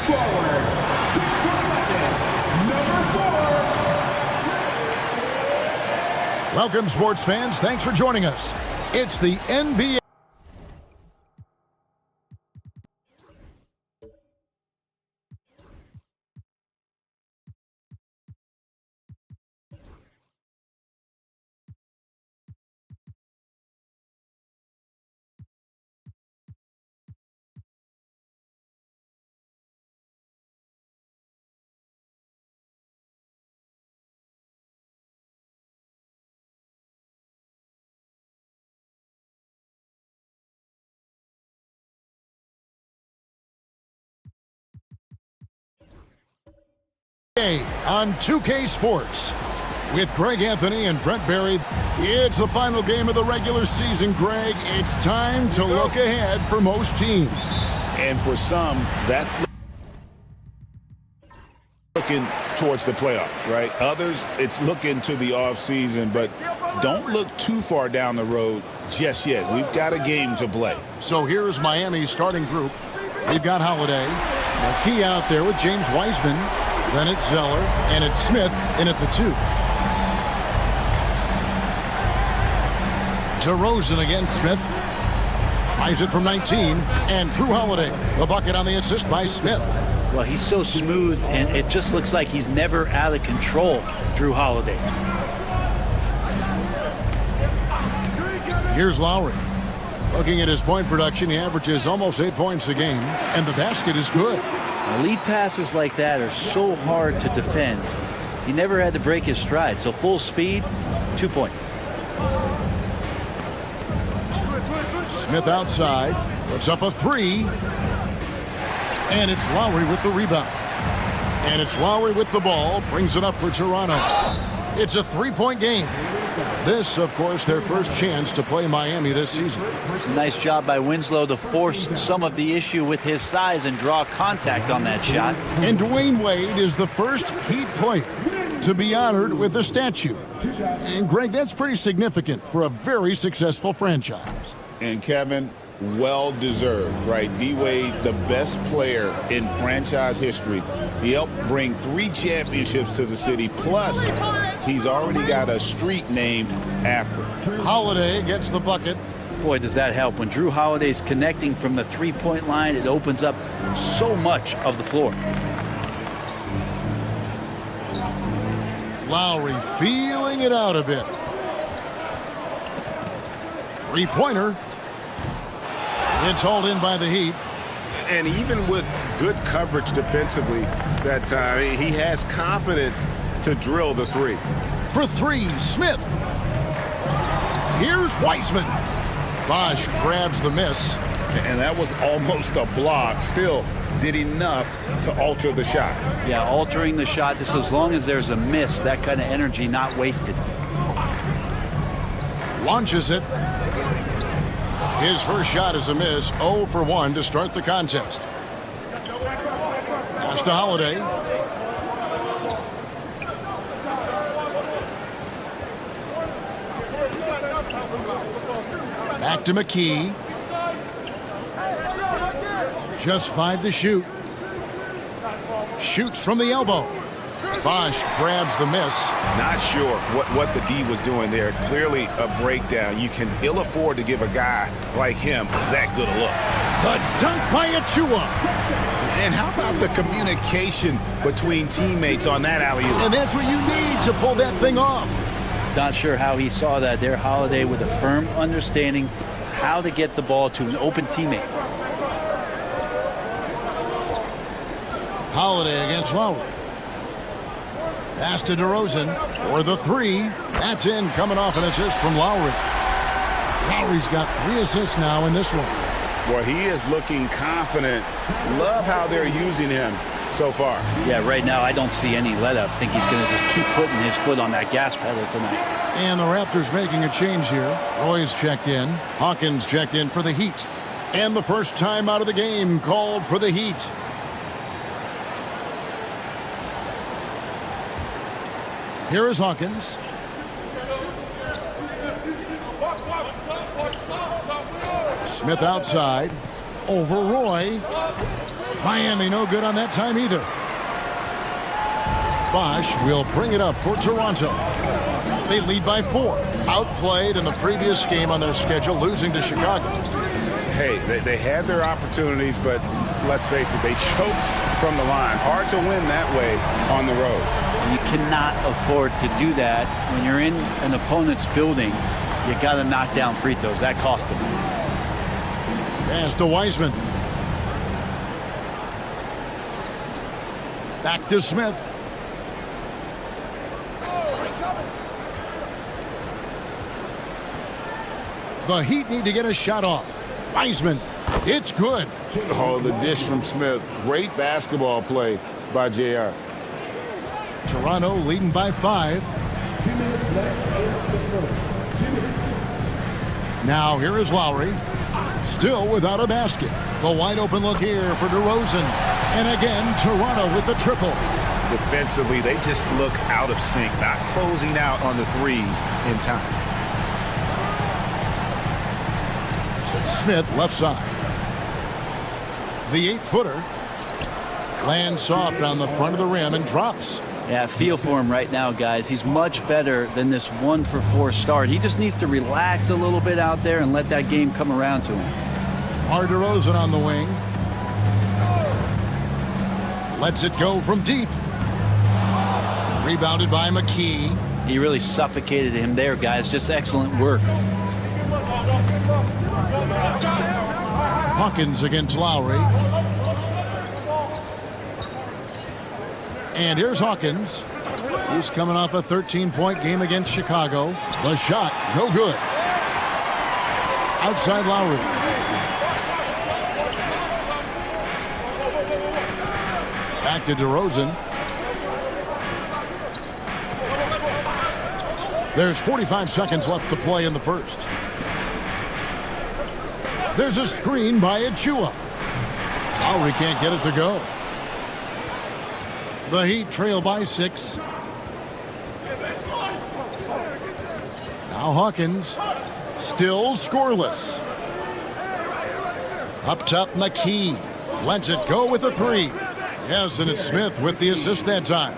Forward, 6'11", number 4. Welcome, sports fans. Thanks for joining us. It's the NBA. On 2K Sports with Greg Anthony and Brent Barry. It's the final game of the regular season, Greg. It's time to look ahead for most teams. And for some, that's looking towards the playoffs, right? Others, it's looking to the offseason, but don't look too far down the road just yet. We've got a game to play. So here's Miami's starting group. We've got Holiday, McKee out there with James Wiseman. Then it's Zeller, and it's Smith in at the 2. DeRozan against Smith. Tries it from 19, and Drew Holiday. The bucket on the assist by Smith. Well, he's so smooth, and it just looks like he's never out of control, Drew Holiday. Here's Lowry. Looking at his point production, he averages almost 8 points a game, and the basket is good. Lead passes like that are so hard to defend. He never had to break his stride, so full speed, 2 points. Smith outside, puts up a three, and it's Lowry with the rebound. And it's Lowry with the ball, brings it up for Toronto. It's a three-point game. This, of course, their first chance to play Miami this season. Nice job by Winslow to force some of the issue with his size and draw contact on that shot. And Dwayne Wade is the first Heat player to be honored with a statue. And, Greg, that's pretty significant for a very successful franchise. And, Kevin, well-deserved, right? D-Wade, the best player in franchise history. He helped bring 3 championships to the city, plus he's already got a street named after him. Holiday gets the bucket. Boy, does that help. When Drew Holiday's connecting from the three-point line, it opens up so much of the floor. Lowry feeling it out a bit. Three-pointer. It's hauled in by the Heat. And even with good coverage defensively, that he has confidence to drill the three. For three, Smith. Here's Wiseman. Bosch grabs the miss. And that was almost a block. Still did enough to alter the shot. Yeah, altering the shot just as long as there's a miss, that kind of energy not wasted. Launches it. His first shot is a miss. 0 for 1 to start the contest. Pass to Holiday. Back to McKee. Just 5 to shoot. Shoots from the elbow. Bosch grabs the miss. Not sure what the D was doing there. Clearly a breakdown. You can ill afford to give a guy like him that good a look. The dunk by Achua. And how about the communication between teammates on that alley-oop? And that's what you need to pull that thing off. Not sure how he saw that there. Holiday with a firm understanding of how to get the ball to an open teammate. Holiday against Lowry. Pass to DeRozan for the three. That's in, coming off an assist from Lowry. Lowry's got 3 assists now in this one. Boy, he is looking confident. Love how they're using him so far. Yeah, right now I don't see any let-up. I think he's going to just keep putting his foot on that gas pedal tonight. And the Raptors making a change here. Roy's checked in. Hawkins checked in for the Heat. And the first time out of the game called for the Heat. Here is Hawkins. Smith outside. Over Roy. Miami no good on that time either. Bosch will bring it up for Toronto. They lead by 4. Outplayed in the previous game on their schedule, losing to Chicago. Hey, they had their opportunities, but let's face it, they choked from the line. Hard to win that way on the road. You cannot afford to do that. When you're in an opponent's building, you got to knock down free throws. That cost them. Pass to Wiseman. Back to Smith. The Heat need to get a shot off. Wiseman, it's good. Oh, the dish from Smith. Great basketball play by JR. Toronto leading by 5. Now here is Lowry. Still without a basket. The wide open look here for DeRozan. And again, Toronto with the triple. Defensively, they just look out of sync, not closing out on the threes in time. Smith left side. The 8-footer lands soft on the front of the rim and drops. Yeah, feel for him right now, guys. He's much better than this 1-for-4 start. He just needs to relax a little bit out there and let that game come around to him. DeRozan on the wing. Lets it go from deep. Rebounded by McKee. He really suffocated him there, guys. Just excellent work. Hawkins against Lowry. And here's Hawkins. He's coming off a 13-point game against Chicago. The shot, no good. Outside Lowry. Back to DeRozan. There's 45 seconds left to play in the first. There's a screen by Achua. Lowry can't get it to go. The Heat trail by 6. Now Hawkins, still scoreless. Up top, McKee. Lets it go with a 3. Yes, and it's Smith with the assist that time.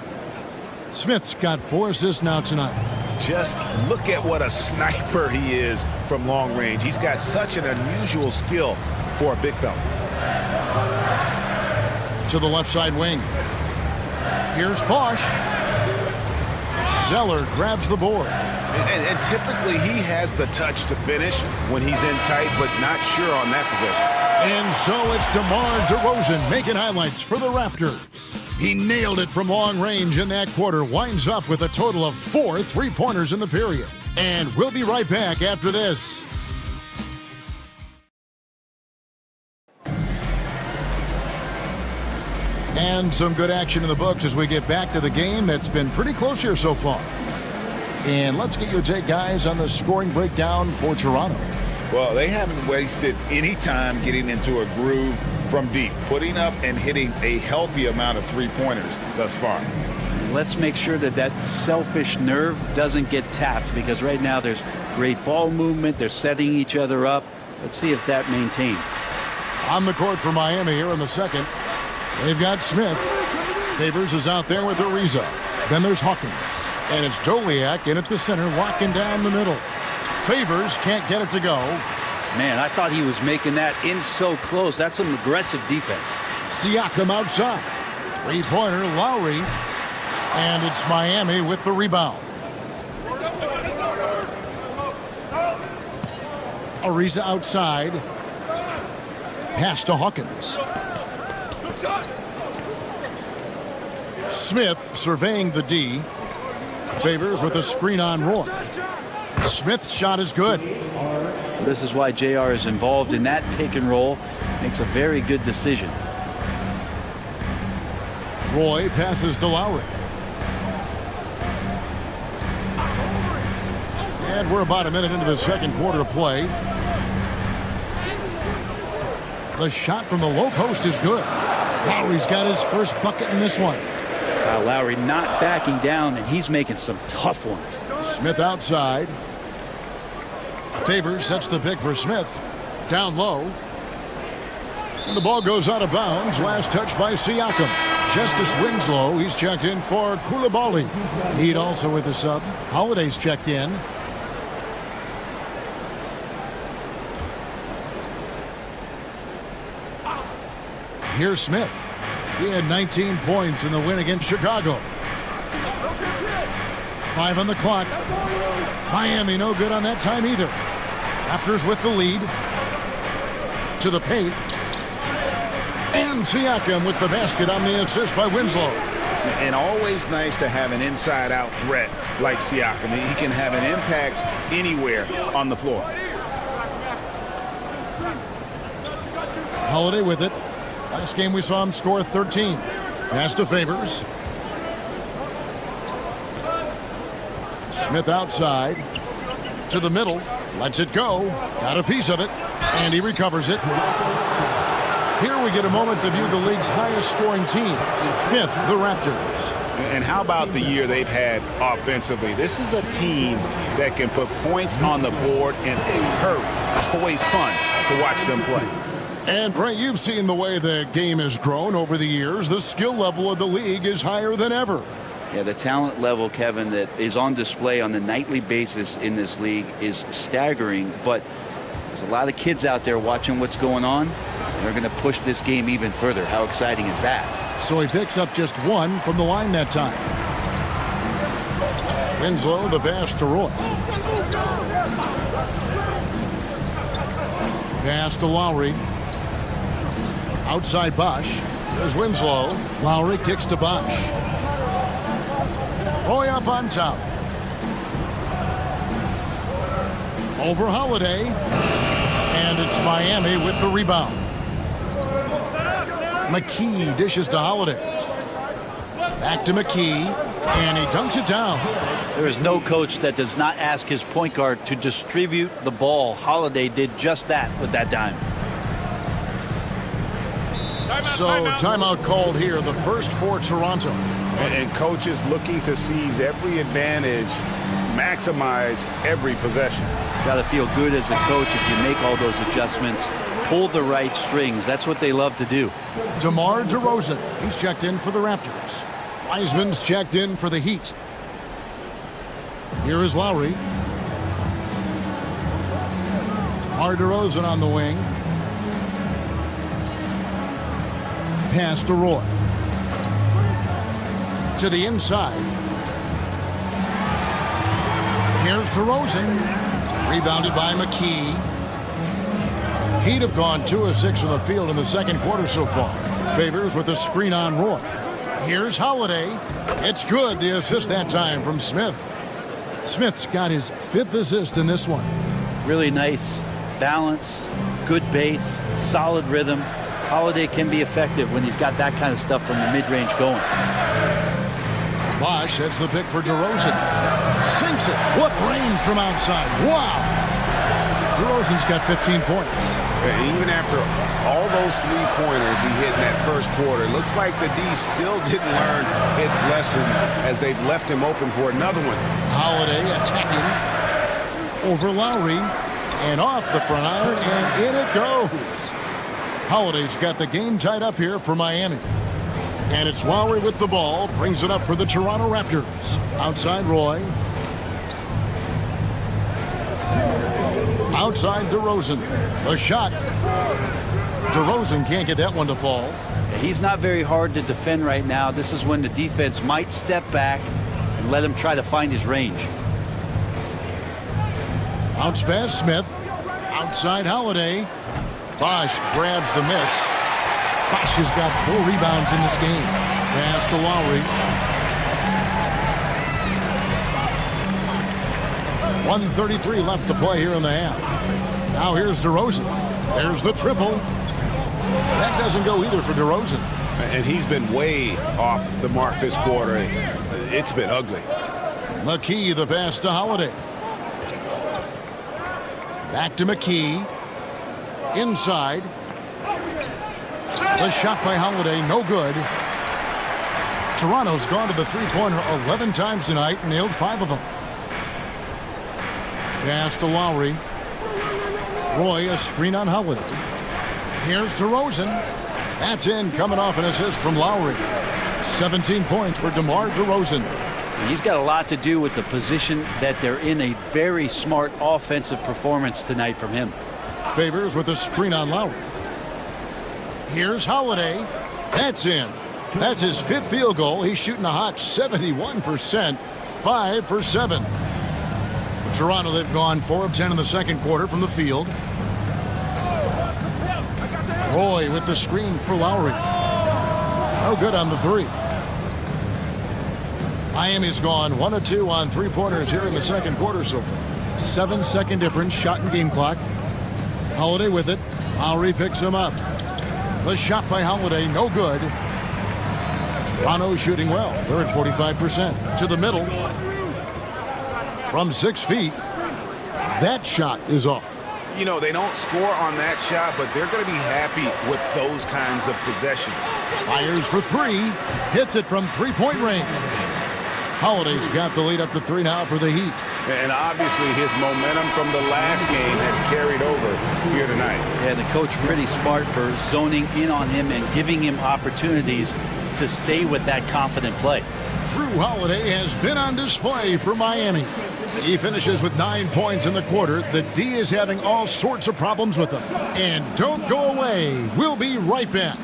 Smith's got 4 assists now tonight. Just look at what a sniper he is from long range. He's got such an unusual skill for a big fella. To the left side wing. Here's Bosch. Zeller grabs the board. And typically he has the touch to finish when he's in tight, but not sure on that possession. And so it's DeMar DeRozan making highlights for the Raptors. He nailed it from long range in that quarter. Winds up with a total of 4 3-pointers in the period. And we'll be right back after this. And some good action in the books as we get back to the game that's been pretty close here so far. And let's get your take, guys, on the scoring breakdown for Toronto. Well, they haven't wasted any time getting into a groove from deep, putting up and hitting a healthy amount of 3-pointers thus far. Let's make sure that that selfish nerve doesn't get tapped, because right now there's great ball movement. They're setting each other up. Let's see if that maintains. On the court for Miami here in the second. They've got Smith. Favors is out there with Ariza. Then there's Hawkins. And it's Joliak in at the center, walking down the middle. Favors can't get it to go. Man, I thought he was making that in so close. That's some aggressive defense. Siakam outside. 3-pointer, Lowry. And it's Miami with the rebound. Ariza outside. Pass to Hawkins. Smith surveying the D. Favors with a screen on Roy. Smith's shot is good. This is why JR is involved in that pick and roll. Makes a very good decision. Roy passes to Lowry. And we're about a minute into the second quarter of play. The shot from the low post is good. Lowry's got his first bucket in this one. Kyle Lowry not backing down, and he's making some tough ones. Smith outside. Favors sets the pick for Smith. Down low. And the ball goes out of bounds. Last touch by Siakam. Justice Winslow, he's checked in for Koulibaly. Heat also with the sub. Holiday's checked in. Here's Smith. He had 19 points in the win against Chicago. 5 on the clock. Miami no good on that time either. Raptors with the lead. To the paint. And Siakam with the basket on the assist by Winslow. And always nice to have an inside-out threat like Siakam. He can have an impact anywhere on the floor. Holiday with it. Last game we saw him score 13. Pass to Favors. Smith outside. To the middle. Lets it go. Got a piece of it. And he recovers it. Here we get a moment to view the league's highest scoring teams. 5th, the Raptors. And how about the year they've had offensively? This is a team that can put points on the board in a hurry. Always fun to watch them play. And, Brent, you've seen the way the game has grown over the years. The skill level of the league is higher than ever. Yeah, the talent level, Kevin, that is on display on a nightly basis in this league is staggering. But there's a lot of kids out there watching what's going on. They're going to push this game even further. How exciting is that? So he picks up just one from the line that time. Winslow, the pass to Roy. Pass to Lowry. Outside Bosch. There's Winslow. Lowry kicks to Bosch. Roy up on top. Over Holiday. And it's Miami with the rebound. McKee dishes to Holiday. Back to McKee. And he dunks it down. There is no coach that does not ask his point guard to distribute the ball. Holiday did just that with that dime. So timeout called here, the first for Toronto. And coaches looking to seize every advantage, maximize every possession. Got to feel good as a coach if you make all those adjustments. Pull the right strings. That's what they love to do. DeMar DeRozan, he's checked in for the Raptors. Wiseman's checked in for the Heat. Here is Lowry. DeMar DeRozan on the wing. Pass to Roy. To the inside. Here's DeRozan. Rebounded by McKee. Heat have gone 2 of 6 from the field in the second quarter so far. Favors with a screen on Roy. Here's Holiday. It's good. The assist that time from Smith. Smith's got his 5th assist in this one. Really nice balance, good base, solid rhythm. Holiday can be effective when he's got that kind of stuff from the mid-range going. Bosch, that's the pick for DeRozan. Sinks it. What range from outside. Wow. DeRozan's got 15 points. And even after all those three-pointers he hit in that first quarter, it looks like the D still didn't learn its lesson as they've left him open for another one. Holiday attacking over Lowry and off the front iron, and in it goes. Holiday's got the game tied up here for Miami. And it's Lowry with the ball, brings it up for the Toronto Raptors. Outside Roy. Outside DeRozan. The shot. DeRozan can't get that one to fall. He's not very hard to defend right now. This is when the defense might step back and let him try to find his range. Bounce pass Smith. Outside Holiday. Bosch grabs the miss. Bosch has got 4 rebounds in this game. Pass to Lowry. 1:33 left to play here in the half. Now here's DeRozan. There's the triple. That doesn't go either for DeRozan. And he's been way off the mark this quarter. It's been ugly. McKee, the pass to Holiday. Back to McKee. Inside. The shot by Holiday, no good. Toronto's gone to the three-pointer 11 times tonight and nailed 5 of them. Pass to Lowry. Roy, a screen on Holiday. Here's DeRozan. That's in, coming off an assist from Lowry. 17 points for DeMar DeRozan. He's got a lot to do with the position that they're in. A very smart offensive performance tonight from him. Favors with a screen on Lowry. Here's Holiday. That's in. That's his 5th field goal. He's shooting a hot 71%. 5 for 7. For Toronto, they've gone 4 of 10 in the second quarter from the field. Roy with the screen for Lowry. No good on the 3. Miami's gone 1 of 2 on three-pointers here in the second quarter so far. 7-second difference, shot and game clock. Holiday with it. Lowry picks him up. The shot by Holiday, no good. Toronto shooting well. They're at 45%. To the middle. From 6 feet. That shot is off. You know, they don't score on that shot, but they're going to be happy with those kinds of possessions. Fires for 3. Hits it from three-point range. Holiday's got the lead up to 3 now for the Heat. And obviously his momentum from the last game has carried over here tonight. Yeah, the coach pretty smart for zoning in on him and giving him opportunities to stay with that confident play. Drew Holiday has been on display for Miami. He finishes with 9 points in the quarter. The D is having all sorts of problems with him. And don't go away. We'll be right back.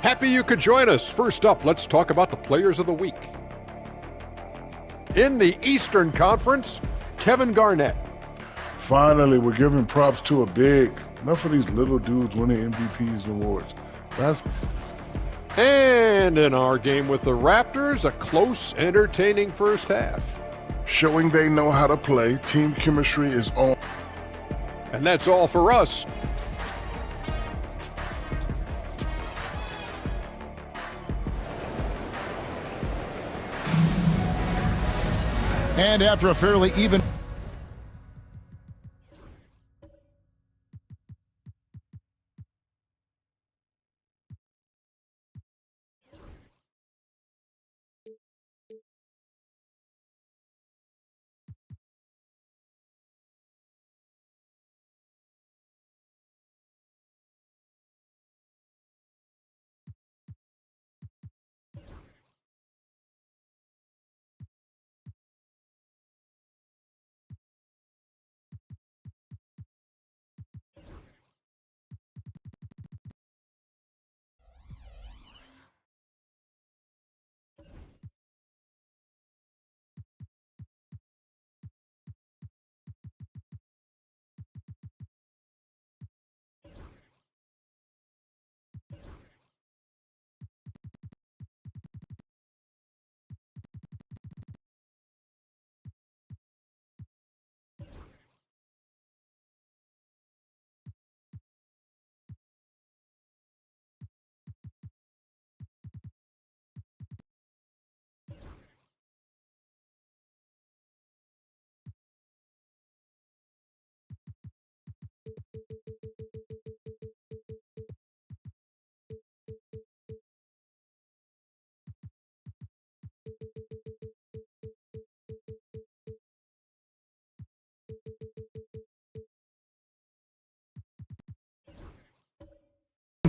Happy you could join us. First up, let's talk about the players of the week. In the Eastern Conference, Kevin Garnett. Finally, we're giving props to a big. Enough of these little dudes winning MVPs and awards. And in our game with the Raptors, a close, entertaining first half. Showing they know how to play. Team chemistry is on. And that's all for us. And after a fairly even...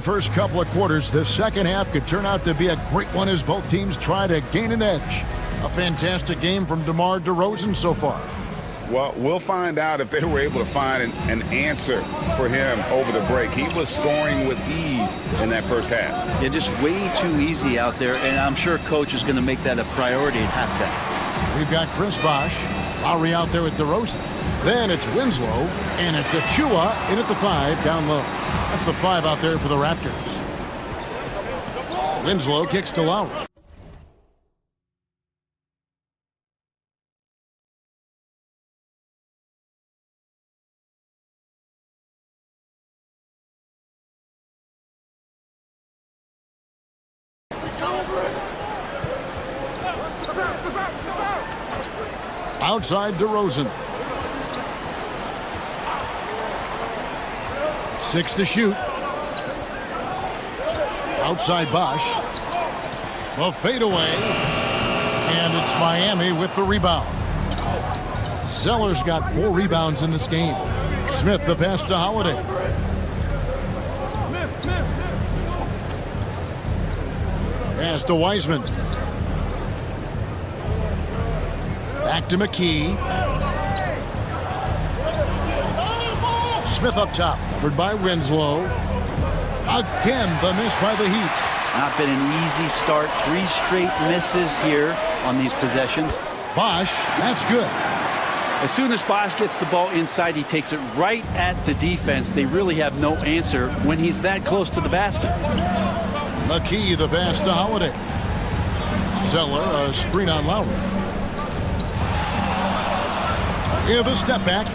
First couple of quarters, the second half could turn out to be a great one as both teams try to gain an edge. A fantastic game from DeMar DeRozan so far. Well, we'll find out if they were able to find an answer for him over the break. He was scoring with ease in that first half. Yeah, just way too easy out there, and I'm sure Coach is going to make that a priority at halftime. We've got Chris Bosh, Lowry out there with DeRozan. Then it's Winslow, and it's Achua in at the 5 down low. That's the 5 out there for the Raptors. Winslow kicks to Lowry. Outside DeRozan. 6 to shoot. Outside Bosh. The fadeaway. And it's Miami with the rebound. Zeller's got 4 rebounds in this game. Smith the pass to Holiday. Pass to Wiseman. Back to McKee. Smith up top, covered by Winslow. Again, the miss by the Heat. Not been an easy start. 3 straight misses here on these possessions. Bosh, that's good. As soon as Bosh gets the ball inside, he takes it right at the defense. They really have no answer when he's that close to the basket. McKee the pass to Holiday. Zeller, a screen on Lowry. With a step back.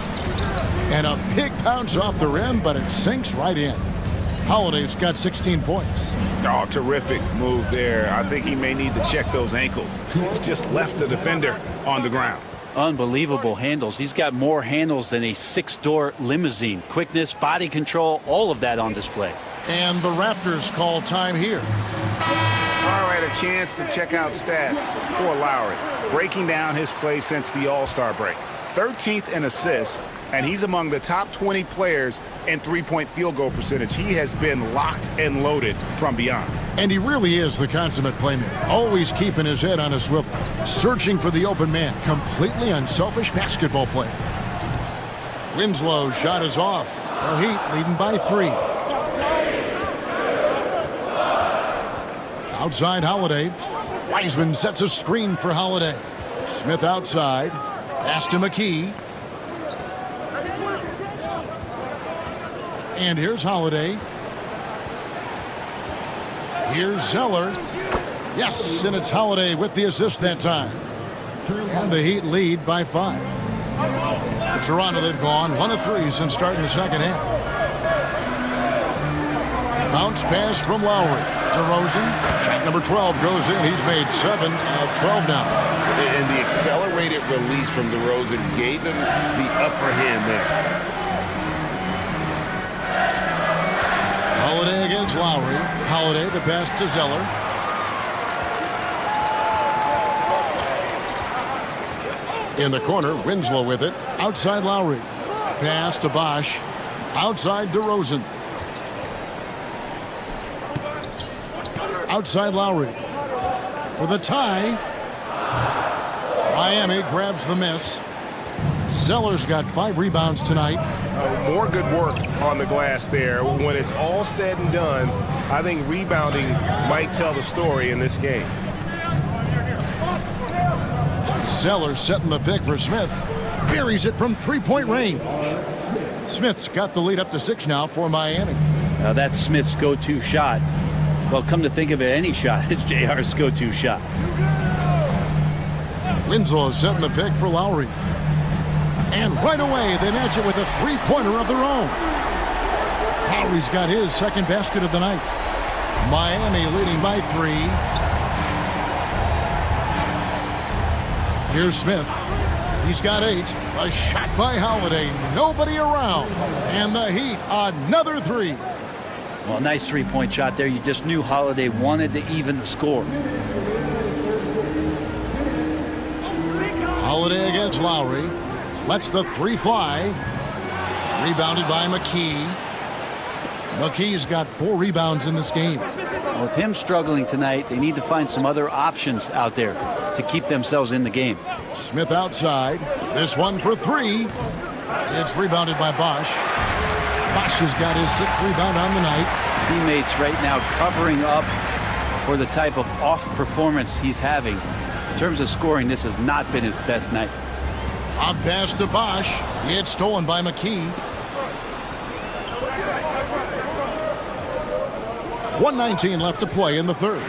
And a big bounce off the rim, but it sinks right in. Holiday's got 16 points. Oh, terrific move there. I think he may need to check those ankles. He's just left the defender on the ground. Unbelievable handles. He's got more handles than a 6-door limousine. Quickness, body control, all of that on display. And the Raptors call time here. All right, a chance to check out stats for Lowry. Breaking down his play since the All-Star break. 13th in assists, and he's among the top 20 players in three-point field goal percentage. He has been locked and loaded from beyond. And he really is the consummate playmaker, always keeping his head on a swivel, searching for the open man, completely unselfish basketball player. Winslow's shot is off. The Heat leading by 3. Outside Holiday. Wiseman sets a screen for Holiday. Smith outside. Pass to McKee. And here's Holiday. Here's Zeller. Yes, and it's Holiday with the assist that time. And the Heat lead by 5. For Toronto, they've gone 1 of 3 since starting the second half. Bounce pass from Lowry. DeRozan. Shot number 12 goes in. He's made 7 of 12 now. And the accelerated release from DeRozan gave him the upper hand there. Holiday against Lowry. Holiday, the pass to Zeller. In the corner, Winslow with it. Outside Lowry. Pass to Bosch. Outside DeRozan. Outside Lowry. For the tie. Miami grabs the miss. Zeller's got 5 rebounds tonight. More good work on the glass there. When it's all said and done, I think rebounding might tell the story in this game. Zeller setting the pick for Smith. Buries it from 3-point range. Smith's got the lead up to 6 now for Miami. Now that's Smith's go-to shot. Well, come to think of it, any shot is JR's go-to shot. Winslow setting the pick for Lowry. And right away, they match it with a 3-pointer of their own. Lowry's got his second basket of the night. Miami leading by 3. Here's Smith. He's got 8. A shot by Holiday. Nobody around. And the Heat, another 3. Well, nice 3-point shot there. You just knew Holiday wanted to even the score. Holiday against Lowry. Lets the 3 fly. Rebounded by McKee. McKee's got 4 rebounds in this game. Well, with him struggling tonight, they need to find some other options out there to keep themselves in the game. Smith outside. This one for 3. It's rebounded by Bosch. Bosch has got his 6th rebound on the night. Teammates right now covering up for the type of off performance he's having. In terms of scoring, this has not been his best night. On pass to Bosch. It's stolen by McKee. 1:19 left to play in the third.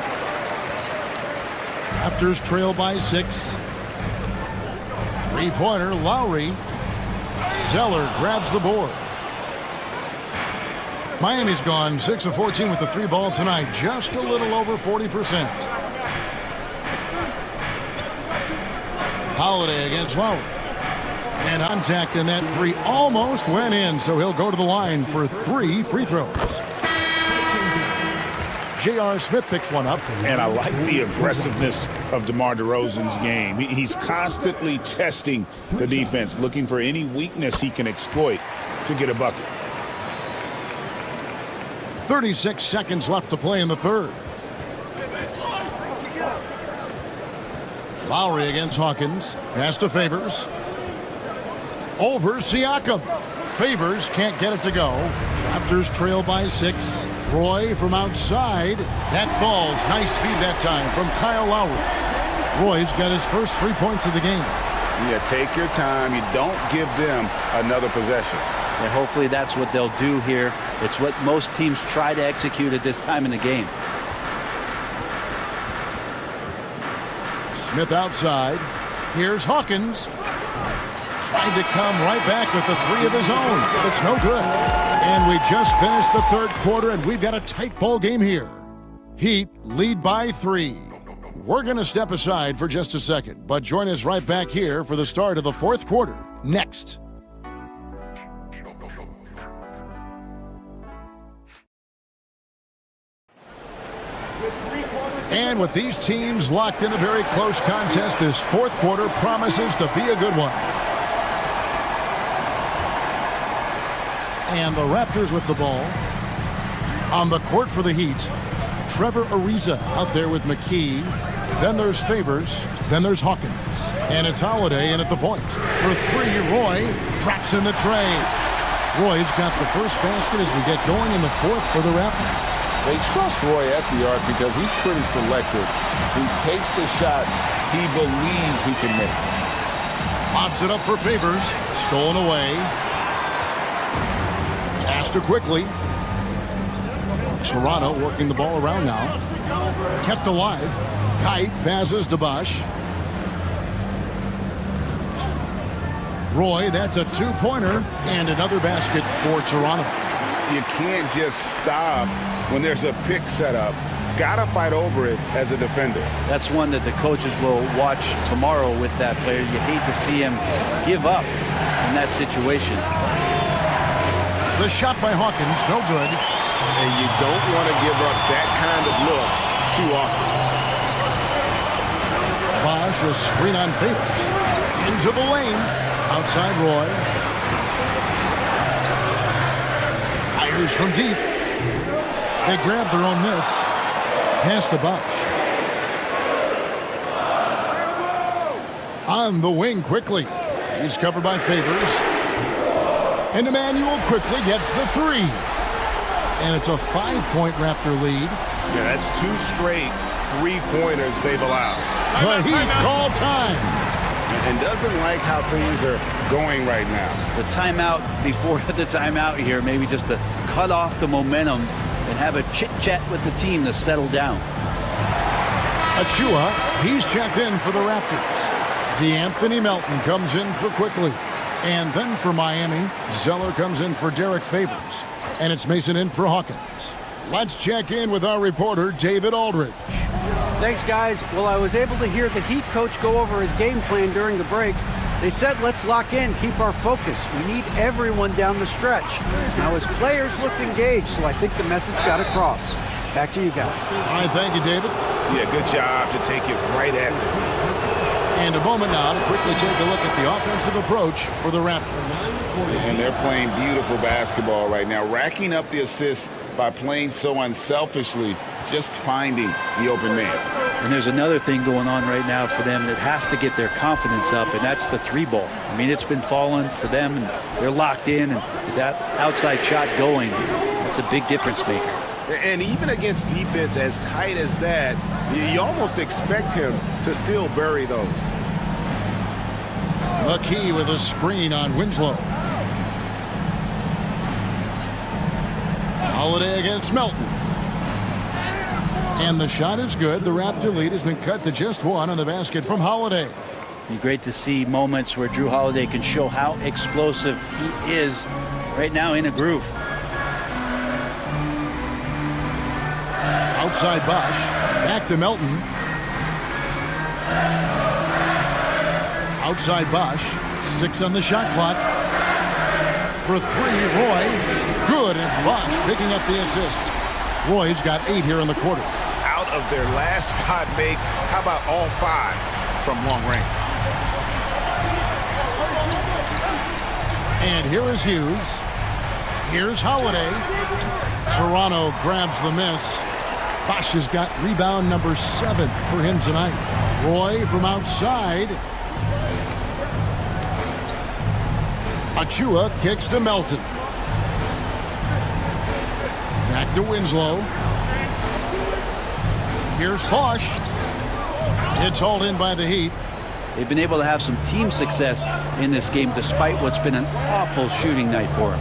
Raptors trail by 6. 3-pointer, Lowry. Zeller grabs the board. Miami's gone 6 of 14 with the 3 ball tonight. Just a little over 40%. Holiday against Lowry. And contact in that 3 almost went in, so he'll go to the line for 3 free throws. J.R. Smith picks one up. And I like the aggressiveness of DeMar DeRozan's game. He's constantly testing the defense, looking for any weakness he can exploit to get a bucket. 36 seconds left to play in the third. Lowry against Hawkins. Pass to Favors. Over Siakam. Favors can't get it to go. Raptors trail by 6. Roy from outside. That falls. Nice feed that time from Kyle Lowry. Roy's got his first 3 points of the game. Yeah, take your time. You don't give them another possession. And hopefully that's what they'll do here. It's what most teams try to execute at this time in the game. Smith outside. Here's Hawkins. Trying to come right back with the 3 of his own. It's no good. And we just finished the third quarter, and we've got a tight ball game here. Heat lead by 3. We're going to step aside for just a second, but join us right back here for the start of the fourth quarter next. And with these teams locked in a very close contest, this fourth quarter promises to be a good one. And the Raptors with the ball. On the court for the Heat, Trevor Ariza out there with McKee. Then there's Favors. Then there's Hawkins. And it's Holiday in at the point. For three, Roy traps in the tray. Roy's got the first basket as we get going in the fourth for the Raptors. They trust Roy at the arc because he's pretty selective. He takes the shots he believes he can make. Lobs it up for Favors. Stolen away. Passed to quickly. Toronto working the ball around now. Kept alive. Kite passes to Bosch. Roy, that's a two-pointer and another basket for Toronto. You can't just stop when there's a pick set up. Gotta fight over it as a defender. That's one that the coaches will watch tomorrow with that player. You hate to see him give up in that situation. The shot by Hawkins, no good. And you don't want to give up that kind of look too often. Bosch, a screen on Favors. Into the lane. Outside Roy. Fires from deep. They grab their own miss. Pass to Bosch. On the wing quickly. He's covered by Favors. And Emmanuel quickly gets the three. And it's a 5-point Raptor lead. Yeah, that's two straight three-pointers they've allowed. The Heat call time. And doesn't like how things are going right now. The timeout before the timeout here, maybe just to cut off the momentum and have a chit-chat with the team to settle down. Achua, he's checked in for the Raptors. DeAnthony Melton comes in for Quickly. And then for Miami, Zeller comes in for Derek Favors. And it's Mason in for Hawkins. Let's check in with our reporter, David Aldridge. Thanks, guys. Well, I was able to hear the Heat coach go over his game plan during the break. They said, let's lock in, keep our focus. We need everyone down the stretch. Now, his players looked engaged, so I think the message got across. Back to you guys. All right, thank you, David. Yeah, good job to take it right at them. And a moment now to quickly take a look at the offensive approach for the Raptors. And they're playing beautiful basketball right now, racking up the assists by playing so unselfishly, just finding the open man. And there's another thing going on right now for them that has to get their confidence up, and that's the three ball. I mean, it's been falling for them, and they're locked in, and that outside shot going, that's a big difference maker. And even against defense as tight as that, you almost expect him to still bury those. McKee with a screen on Winslow. Holiday against Melton. And the shot is good. The Raptor lead has been cut to just one on the basket from Holiday. It'd be great to see moments where Drew Holiday can show how explosive he is right now in a groove. Outside Bosch. Back to Melton. Outside Bosch. 6 on the shot clock. For 3, Roy. Good. It's Bosch picking up the assist. Roy's got 8 here in the quarter. Out of their last 5 makes, how about all 5 from long range? And here is Hughes. Here's Holiday. Toronto grabs the miss. Bosch has got rebound number 7 for him tonight. Roy from outside. Achua kicks to Melton. Back to Winslow. Here's Bosch. It's hauled in by the Heat. They've been able to have some team success in this game despite what's been an awful shooting night for them.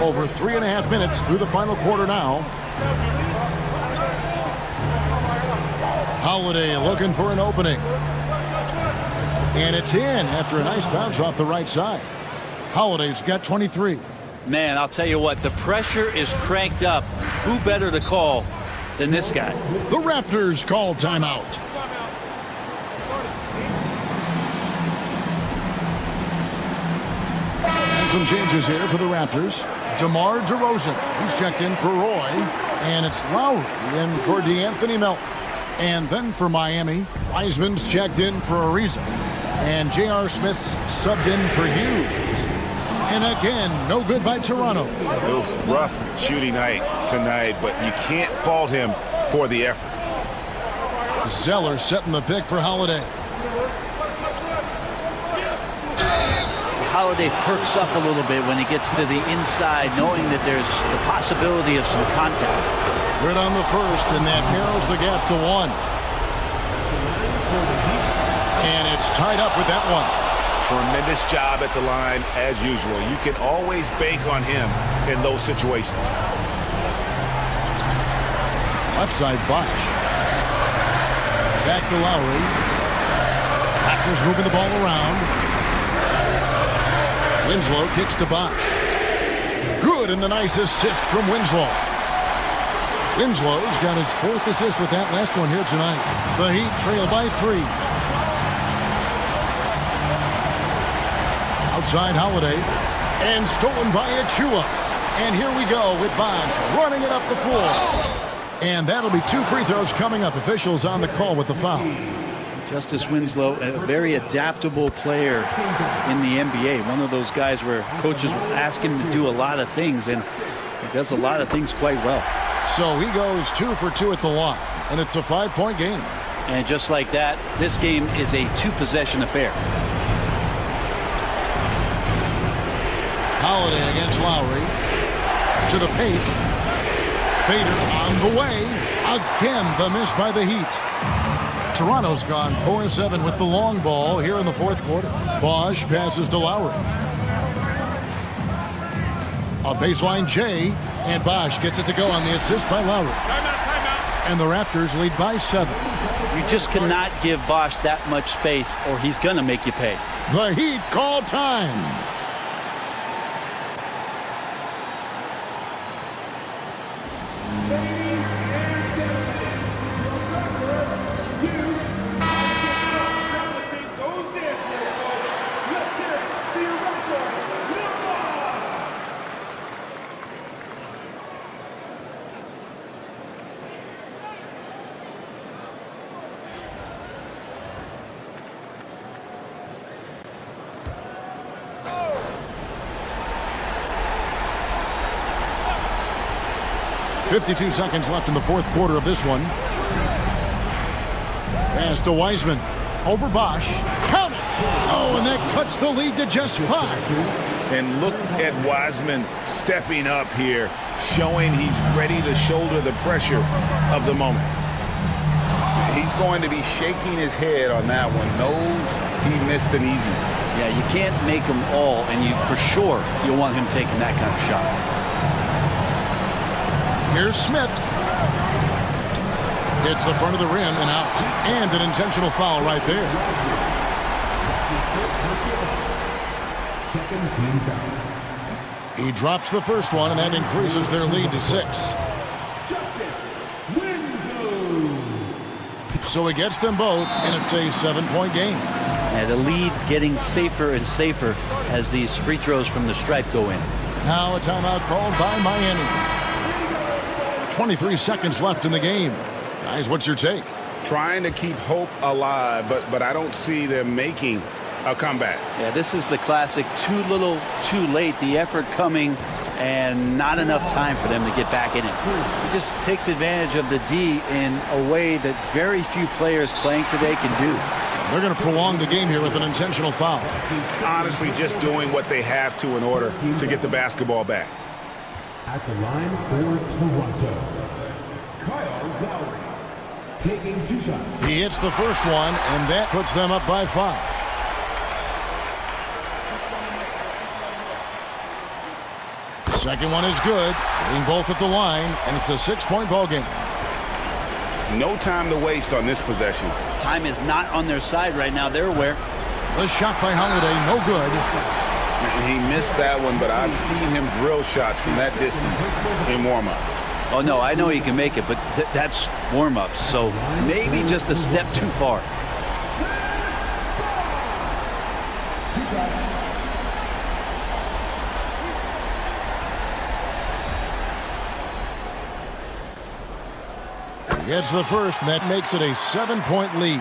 Over 3.5 minutes through the final quarter now. Holiday looking for an opening. And it's in after a nice bounce off the right side. Holiday's got 23. Man, I'll tell you what, the pressure is cranked up. Who better to call than this guy? The Raptors call timeout. Some changes here for the Raptors. DeMar DeRozan, he's checked in for Roy. And it's Lowry in for DeAnthony Melton. And then for Miami, Wiseman's checked in for Ariza. And J.R. Smith's subbed in for Hughes. And again, no good by Toronto. Oof, rough shooting night tonight, but you can't fault him for the effort. Zeller setting the pick for Holiday. Holiday perks up a little bit when he gets to the inside, knowing that there's the possibility of some contact. Good on the first, and that narrows the gap to 1. And it's tied up with that one. Tremendous job at the line, as usual. You can always bank on him in those situations. Left side, Bosh. Back to Lowry. Raptors moving the ball around. Winslow kicks to Bosh. Good, and the nice assist from Winslow. Winslow's got his 4th assist with that last one here tonight. The Heat trail by 3. Outside Holiday. And stolen by Achua. And here we go with Bosh running it up the floor. And that'll be 2 free throws coming up. Officials on the call with the foul. Justice Winslow, a very adaptable player in the NBA. One of those guys where coaches will ask him to do a lot of things, and he does a lot of things quite well. So he goes 2 for 2 at the line, and it's a 5-point game. And just like that, this game is a 2-possession affair. Holiday against Lowry. To the paint. Fader on the way. Again, the miss by the Heat. Toronto's gone 4-7 with the long ball here in the 4th quarter. Bosh passes to Lowry. A baseline J, and Bosh gets it to go on the assist by Lowry. Timeout. And the Raptors lead by 7. You just cannot give Bosh that much space, or he's going to make you pay. The Heat call time. .52 seconds left in the 4th quarter of this one. Pass to Wiseman. Over Bosh. Count it! Oh, and that cuts the lead to just 5. And look at Wiseman stepping up here, showing he's ready to shoulder the pressure of the moment. He's going to be shaking his head on that one. Knows he missed an easy one. Yeah, you can't make them all, and you for sure you'll want him taking that kind of shot. Here's Smith. Hits the front of the rim and out. And an intentional foul right there. He drops the first one, and that increases their lead to 6. So he gets them both, and it's a 7-point game. And the lead getting safer and safer as these free throws from the stripe go in. Now a timeout called by Miami. 23 seconds left in the game. Guys, what's your take? Trying to keep hope alive, but I don't see them making a comeback. Yeah, this is the classic too little, too late. The effort coming and not enough time for them to get back in it. He just takes advantage of the D in a way that very few players playing today can do. They're going to prolong the game here with an intentional foul. Honestly, just doing what they have to in order to get the basketball back. At the line for Toronto, Kyle Lowry taking 2 shots. He hits the first one, and that puts them up by 5. Second one is good, hitting both at the line, and it's a 6-point ball game. No time to waste on this possession. Time is not on their side right now. They're aware. The shot by Holiday, no good. He missed that one, but I've seen him drill shots from that distance in warm-up. Oh, no, I know he can make it, but that's warm-ups, so maybe just a step too far. gets the first, and that makes it a 7-point lead.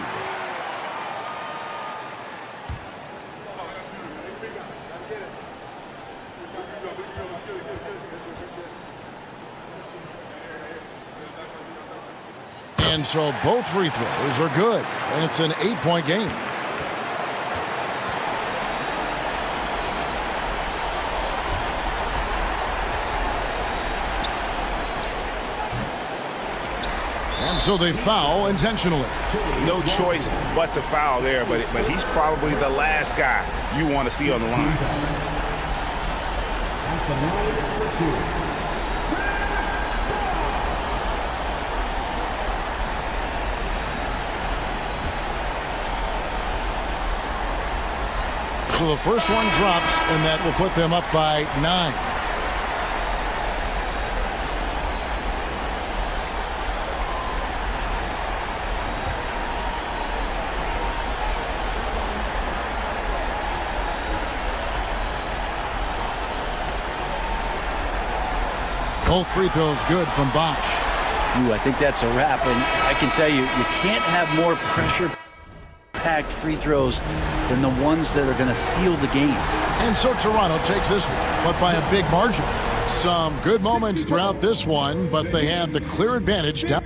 And so both free throws are good, and it's an 8-point game. And so they foul intentionally. No choice but to foul there, but he's probably the last guy you want to see on the line. At the line for two. So the first one drops, and that will put them up by 9. Both free throws good from Bosch. Ooh, I think that's a wrap, and I can tell you, you can't have more pressure-packed free throws than the ones that are going to seal the game. And so Toronto takes this one, but by a big margin. Some good moments throughout this one, but they had the clear advantage down.